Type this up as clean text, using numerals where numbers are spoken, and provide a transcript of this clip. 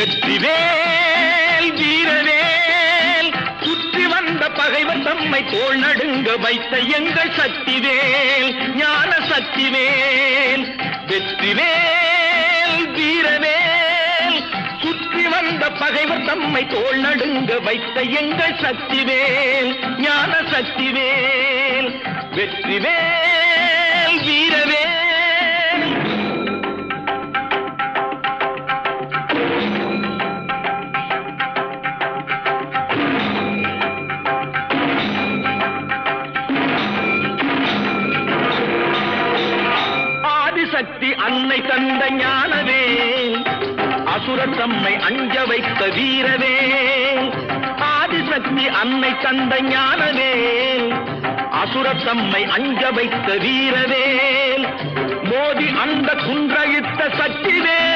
வெற்றிவேல் வீரவேல் சுற்றி வந்த பகைவர் தம்மை தோள் நடுங்க வைத்த எங்கள் சக்திவேல் ஞான சக்திவேல் வெற்றிவேல் வீரவேல் சுற்றி வந்த பகைவர் தம்மை தோள் நடுங்க வைத்த எங்கள் சக்திவேல் ஞான சக்திவேல் வெற்றிவேல் வீரவேல். ஆதிசக்தி அன்னை தந்த ஞானவேல் அசுரர் தம்மை அஞ்ச வைத்த வீரவேல் ஆதிசக்தி அன்னை தந்த ஞானவேல் அசுரர் தம்மை அஞ்ச வைத்த வீரவேல் மோதி அந்த குன்றழித்த சக்திவேல்